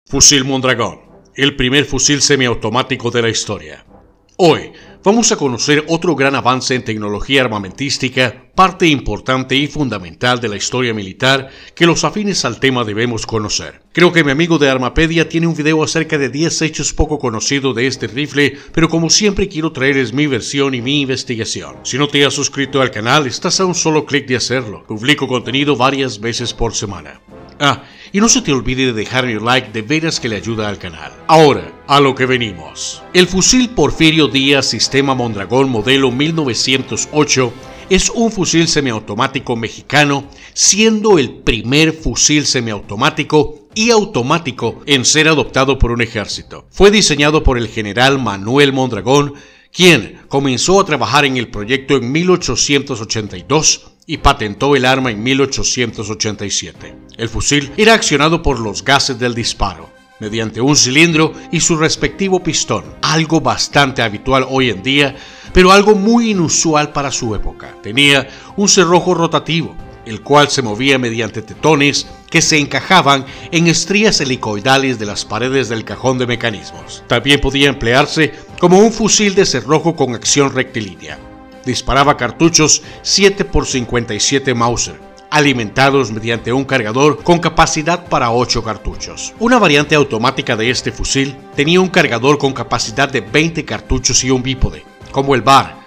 Fusil Mondragón, el primer fusil semiautomático de la historia. Hoy vamos a conocer otro gran avance en tecnología armamentística, parte importante y fundamental de la historia militar que los afines al tema debemos conocer. Creo que mi amigo de Armapedia tiene un video acerca de 10 hechos poco conocidos de este rifle, pero como siempre quiero traerles mi versión y mi investigación. Si no te has suscrito al canal, estás a un solo clic de hacerlo. Publico contenido varias veces por semana. Y no se te olvide de dejar un like, de veras que le ayuda al canal. Ahora, a lo que venimos. El fusil Porfirio Díaz Sistema Mondragón modelo 1908 es un fusil semiautomático mexicano, siendo el primer fusil semiautomático y automático en ser adoptado por un ejército. Fue diseñado por el general Manuel Mondragón, quien comenzó a trabajar en el proyecto en 1882 y patentó el arma en 1887. El fusil era accionado por los gases del disparo, mediante un cilindro y su respectivo pistón, algo bastante habitual hoy en día, pero algo muy inusual para su época. Tenía un cerrojo rotativo, el cual se movía mediante tetones que se encajaban en estrías helicoidales de las paredes del cajón de mecanismos. También podía emplearse como un fusil de cerrojo con acción rectilínea. Disparaba cartuchos 7x57 Mauser, alimentados mediante un cargador con capacidad para 8 cartuchos. Una variante automática de este fusil tenía un cargador con capacidad de 20 cartuchos y un bípode, como el BAR.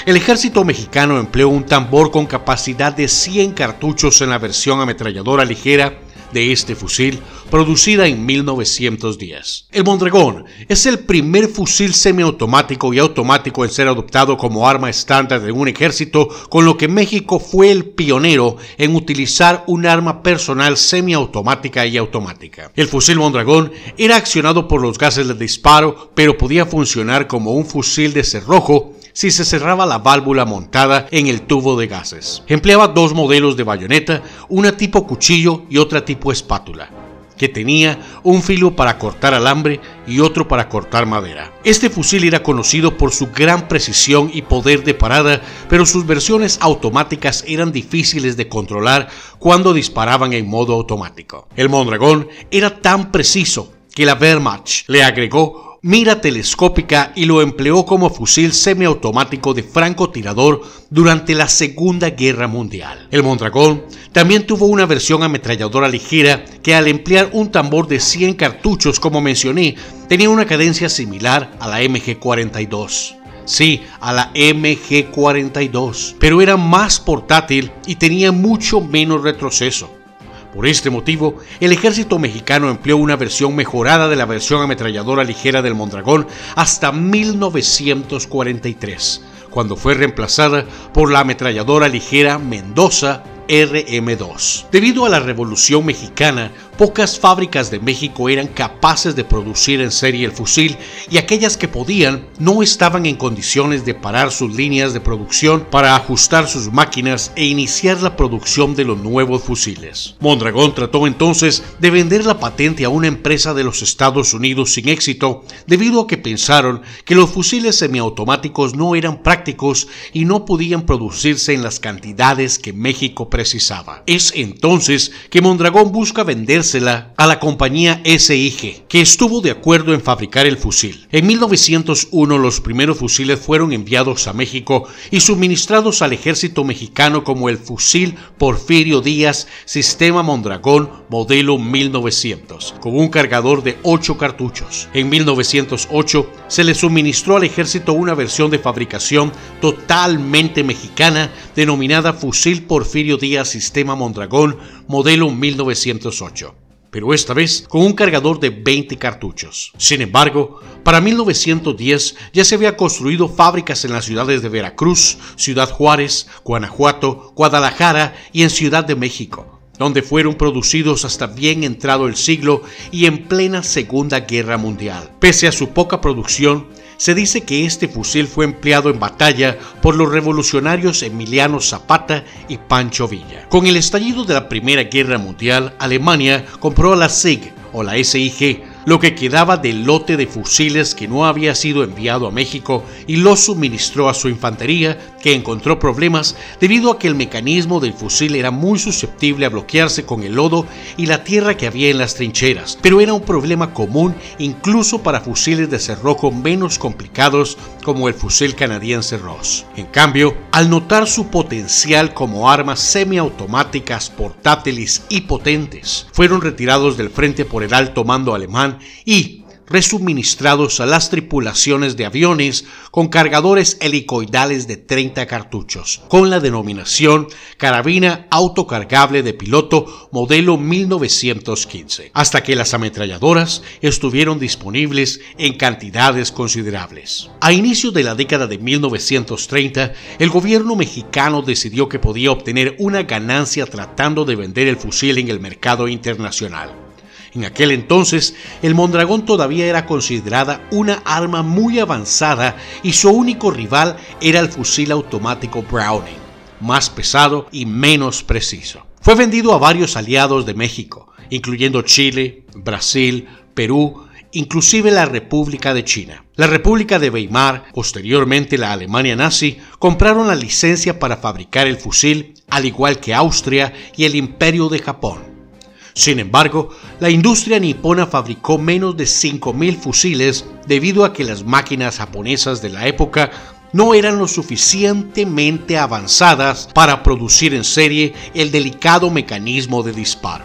El ejército mexicano empleó un tambor con capacidad de 100 cartuchos en la versión ametralladora ligera de este fusil, producida en 1910. El Mondragón es el primer fusil semiautomático y automático en ser adoptado como arma estándar de un ejército, con lo que México fue el pionero en utilizar un arma personal semiautomática y automática. El fusil Mondragón era accionado por los gases de disparo, pero podía funcionar como un fusil de cerrojo si se cerraba la válvula montada en el tubo de gases. Empleaba dos modelos de bayoneta, una tipo cuchillo y otra tipo espátula, que tenía un filo para cortar alambre y otro para cortar madera. Este fusil era conocido por su gran precisión y poder de parada, pero sus versiones automáticas eran difíciles de controlar cuando disparaban en modo automático. El Mondragón era tan preciso que la Wehrmacht le agregó mira telescópica y lo empleó como fusil semiautomático de francotirador durante la Segunda Guerra Mundial. El Mondragón también tuvo una versión ametralladora ligera que, al emplear un tambor de 100 cartuchos, como mencioné, tenía una cadencia similar a la MG42. Sí, a la MG42, pero era más portátil y tenía mucho menos retroceso. Por este motivo, el ejército mexicano empleó una versión mejorada de la versión ametralladora ligera del Mondragón hasta 1943, cuando fue reemplazada por la ametralladora ligera Mendoza RM2. Debido a la Revolución Mexicana, pocas fábricas de México eran capaces de producir en serie el fusil, y aquellas que podían no estaban en condiciones de parar sus líneas de producción para ajustar sus máquinas e iniciar la producción de los nuevos fusiles. Mondragón trató entonces de vender la patente a una empresa de los Estados Unidos sin éxito, debido a que pensaron que los fusiles semiautomáticos no eran prácticos y no podían producirse en las cantidades que México precisaba. Es entonces que Mondragón busca vendérsela a la compañía SIG, que estuvo de acuerdo en fabricar el fusil. En 1901 los primeros fusiles fueron enviados a México y suministrados al ejército mexicano como el fusil Porfirio Díaz Sistema Mondragón modelo 1900, con un cargador de 8 cartuchos. En 1908 se le suministró al ejército una versión de fabricación totalmente mexicana denominada Fusil Porfirio Díaz Sistema Mondragón modelo 1908, pero esta vez con un cargador de 20 cartuchos. Sin embargo, para 1910 ya se había construido fábricas en las ciudades de Veracruz, Ciudad Juárez, Guanajuato, Guadalajara y en Ciudad de México, donde fueron producidos hasta bien entrado el siglo y en plena Segunda Guerra Mundial. Pese a su poca producción, se dice que este fusil fue empleado en batalla por los revolucionarios Emiliano Zapata y Pancho Villa. Con el estallido de la Primera Guerra Mundial, Alemania compró a la SIG o la SIG lo que quedaba del lote de fusiles que no había sido enviado a México y lo suministró a su infantería, que encontró problemas debido a que el mecanismo del fusil era muy susceptible a bloquearse con el lodo y la tierra que había en las trincheras, pero era un problema común incluso para fusiles de cerrojo menos complicados como el fusil canadiense Ross. En cambio, al notar su potencial como armas semiautomáticas, portátiles y potentes, fueron retirados del frente por el alto mando alemán y resuministrados a las tripulaciones de aviones con cargadores helicoidales de 30 cartuchos, con la denominación carabina autocargable de piloto modelo 1915, hasta que las ametralladoras estuvieron disponibles en cantidades considerables. A inicios de la década de 1930, el gobierno mexicano decidió que podía obtener una ganancia tratando de vender el fusil en el mercado internacional. En aquel entonces, el Mondragón todavía era considerada una arma muy avanzada y su único rival era el fusil automático Browning, más pesado y menos preciso. Fue vendido a varios aliados de México, incluyendo Chile, Brasil, Perú, inclusive la República de China. La República de Weimar, posteriormente la Alemania nazi, compraron la licencia para fabricar el fusil, al igual que Austria y el Imperio de Japón. Sin embargo, la industria nipona fabricó menos de 5,000 fusiles debido a que las máquinas japonesas de la época no eran lo suficientemente avanzadas para producir en serie el delicado mecanismo de disparo.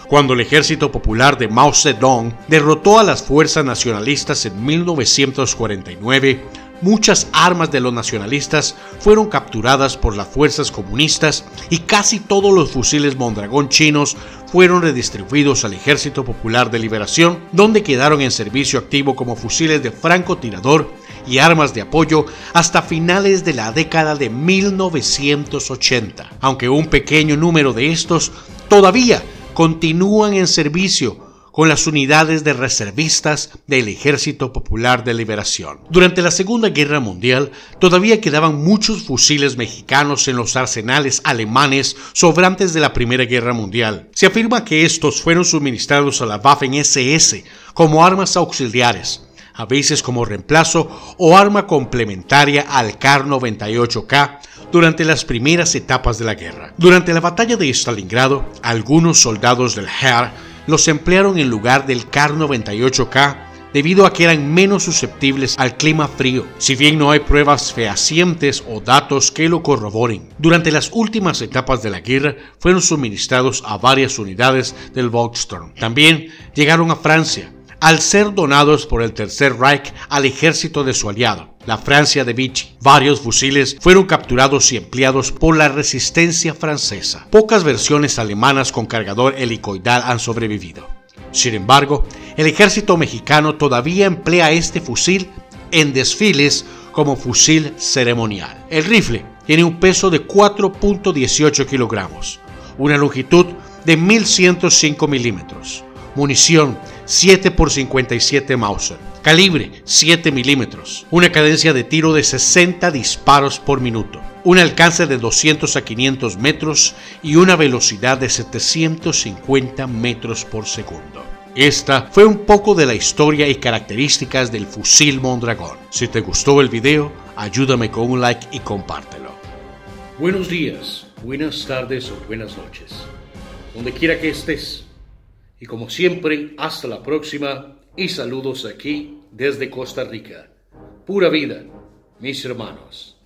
Cuando el Ejército Popular de Mao Zedong derrotó a las fuerzas nacionalistas en 1949, muchas armas de los nacionalistas fueron capturadas por las fuerzas comunistas y casi todos los fusiles Mondragón chinos fueron redistribuidos al Ejército Popular de Liberación, donde quedaron en servicio activo como fusiles de francotirador y armas de apoyo hasta finales de la década de 1980, aunque un pequeño número de estos todavía continúan en servicio con las unidades de reservistas del Ejército Popular de Liberación. Durante la Segunda Guerra Mundial, todavía quedaban muchos fusiles mexicanos en los arsenales alemanes sobrantes de la Primera Guerra Mundial. Se afirma que estos fueron suministrados a la Waffen-SS como armas auxiliares, a veces como reemplazo o arma complementaria al Kar 98K durante las primeras etapas de la guerra. Durante la batalla de Stalingrado, algunos soldados del Heer los emplearon en lugar del Kar 98K debido a que eran menos susceptibles al clima frío, si bien no hay pruebas fehacientes o datos que lo corroboren. Durante las últimas etapas de la guerra fueron suministrados a varias unidades del Volkssturm. También llegaron a Francia, al ser donados por el Tercer Reich al ejército de su aliado, la Francia de Vichy. Varios fusiles fueron capturados y empleados por la resistencia francesa. Pocas versiones alemanas con cargador helicoidal han sobrevivido. Sin embargo, el ejército mexicano todavía emplea este fusil en desfiles como fusil ceremonial. El rifle tiene un peso de 4.18 kilogramos, una longitud de 1105 milímetros, munición 7x57 Mauser, calibre 7 milímetros, una cadencia de tiro de 60 disparos por minuto, un alcance de 200 a 500 metros y una velocidad de 750 metros por segundo. Esta fue un poco de la historia y características del fusil Mondragón. Si te gustó el video, ayúdame con un like y compártelo. Buenos días, buenas tardes o buenas noches, donde quiera que estés. Y como siempre, hasta la próxima y saludos aquí desde Costa Rica. Pura vida, mis hermanos.